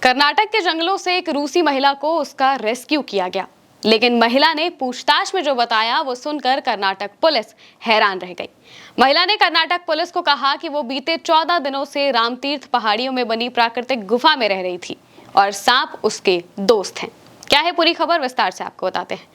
कर्नाटक के जंगलों से एक रूसी महिला को उसका रेस्क्यू किया गया, लेकिन महिला ने पूछताछ में जो बताया वो सुनकर कर्नाटक पुलिस हैरान रह गई। महिला ने कर्नाटक पुलिस को कहा कि वो बीते 14 दिनों से रामतीर्थ पहाड़ियों में बनी प्राकृतिक गुफा में रह रही थी और सांप उसके दोस्त हैं। क्या है पूरी खबर, विस्तार से आपको बताते हैं।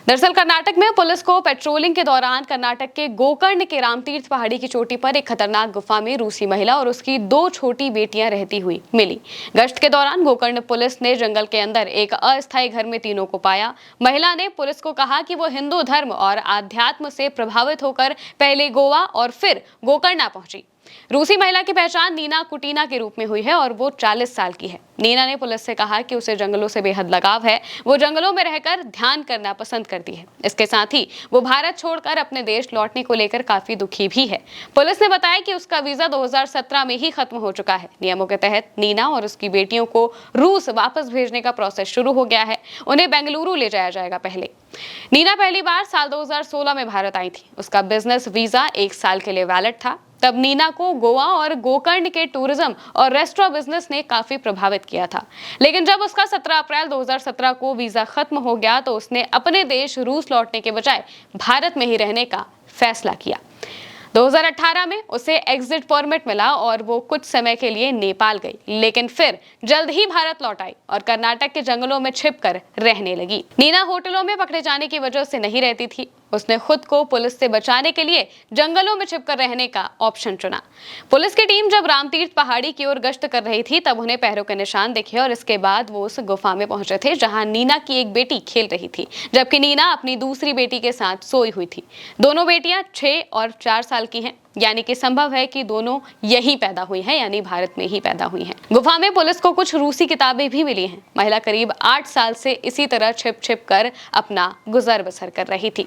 दरअसल कर्नाटक में पुलिस को पेट्रोलिंग के दौरान कर्नाटक के गोकर्ण के रामतीर्थ पहाड़ी की चोटी पर एक खतरनाक गुफा में रूसी महिला और उसकी 2 छोटी बेटियां रहती हुई मिली। गश्त के दौरान गोकर्ण पुलिस ने जंगल के अंदर एक अस्थायी घर में तीनों को पाया। महिला ने पुलिस को कहा कि वो हिंदू धर्म और आध्यात्म से प्रभावित होकर पहले गोवा और फिर गोकर्ण पहुंची। रूसी महिला की पहचान नीना कुटीना के रूप में हुई है और वो 40 साल की है। नीना ने पुलिस से कहा कि उसे जंगलों से बेहद लगाव है, वो जंगलों में रहकर ध्यान करना पसंद करती है। इसके साथ ही वो भारत छोड़कर अपने देश लौटने को लेकर काफी दुखी भी है। पुलिस ने बताया कि उसका वीजा 2017 में ही खत्म हो चुका है। नियमों के तहत नीना और उसकी बेटियों को रूस वापस भेजने का प्रोसेस शुरू हो गया है। उन्हें बेंगलुरु ले जाया जाएगा। पहले नीना पहली बार साल 2016 में भारत आई थी। उसका बिजनेस वीजा 1 साल के लिए वैलिड था। तब नीना को गोवा और गोकर्ण के टूरिज्म और रेस्टोरेंट बिजनेस ने काफी प्रभावित किया था। लेकिन जब उसका 17 अप्रैल 2017 को वीजा खत्म हो गया तो उसने अपने देश रूस लौटने के बजाय भारत में ही रहने का फैसला किया। 2018 में उसे एग्जिट परमिट मिला और वो कुछ समय के लिए नेपाल गई, लेकिन फिर जल्द ही भारत लौट आई और कर्नाटक के जंगलों में छिपकर रहने लगी। नीना होटलों में पकड़े जाने की वजह से नहीं रहती थी। उसने खुद को पुलिस से बचाने के लिए जंगलों में छिपकर रहने का ऑप्शन चुना। पुलिस की टीम जब रामतीर्थ पहाड़ी की ओर गश्त कर रही थी तब उन्हें पैरों के निशान दिखे और इसके बाद वो उस गुफा में पहुंचे थे जहां नीना की एक बेटी खेल रही थी, जबकि नीना अपनी दूसरी बेटी के साथ सोई हुई थी। दोनों बेटियां 6 और 4 साल की हैं, यानी कि संभव है कि दोनों यहीं पैदा हुई हैं, यानी भारत में ही पैदा हुई हैं। गुफा में पुलिस को कुछ रूसी किताबें भी मिली हैं। महिला करीब 8 साल से इसी तरह छिप कर अपना गुजर बसर कर रही थी।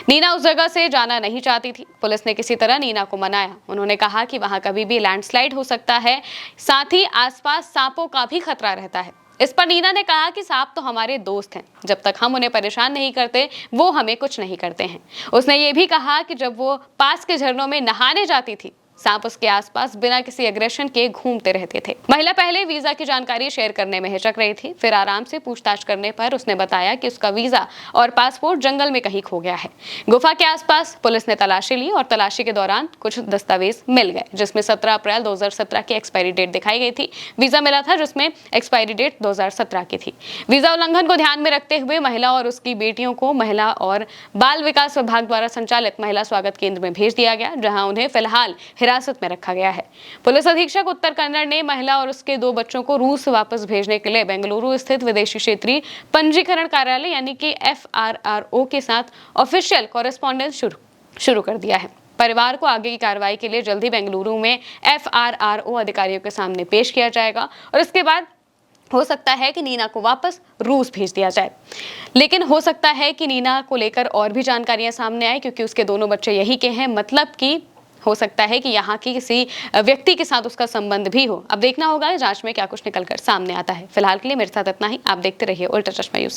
नीना उस जगह से जाना नहीं चाहती थी। पुलिस ने किसी तरह नीना को मनाया। उन्होंने कहा कि वहां कभी भी लैंडस्लाइड हो सकता है, साथ ही आसपास सांपों का भी खतरा रहता है। इस पर नीना ने कहा कि सांप तो हमारे दोस्त हैं, जब तक हम उन्हें परेशान नहीं करते वो हमें कुछ नहीं करते हैं। उसने ये भी कहा कि जब वो पास के झरनों में नहाने जाती थी सांप उसके आसपास बिना किसी एग्रेशन के घूमते रहते थे। महिला पहले वीजा की जानकारी शेयर करने में हिचक रही थी, फिर आराम से पूछताछ करने पर उसने बताया कि उसका वीजा और पासपोर्ट जंगल में कहीं खो गया है। गुफा के आसपास पुलिस ने तलाशी ली और तलाशी के दौरान कुछ दस्तावेज मिल गए, जिसमें 17 अप्रैल 2017 की एक्सपायरी डेट दिखाई गई थी। वीजा मिला था जिसमें एक्सपायरी डेट 2017 की थी। वीजा उल्लंघन को ध्यान में रखते हुए महिला और उसकी बेटियों को महिला और बाल विकास विभाग द्वारा संचालित महिला स्वागत केंद्र में भेज दिया गया, जहां उन्हें फिलहाल हिरासत में रखा गया है। पुलिस अधीक्षक उत्तर कन्नड़ ने महिला और उसके 2 बच्चों को रूस वापस भेजने के लिए बेंगलुरु स्थित विदेशी क्षेत्रीय पंजीकरण कार्यालय यानी कि FRRO के साथ ऑफिशियल कॉरेस्पॉन्डेंस शुरू कर दिया है। परिवार को आगे की कार्रवाई के लिए जल्दी बेंगलुरु में FRRO अधिकारियों के सामने पेश किया जाएगा और इसके बाद हो सकता है कि नीना को वापस रूस भेज दिया जाए। लेकिन हो सकता है कि नीना को लेकर और भी जानकारियां सामने आए, क्योंकि उसके दोनों बच्चे यही के हैं। मतलब कि हो सकता है कि यहाँ की किसी व्यक्ति के साथ उसका संबंध भी हो। अब देखना होगा जांच में क्या कुछ निकलकर सामने आता है। फिलहाल के लिए मेरे साथ इतना ही। आप देखते रहिए उल्टा चश्मा यूसी।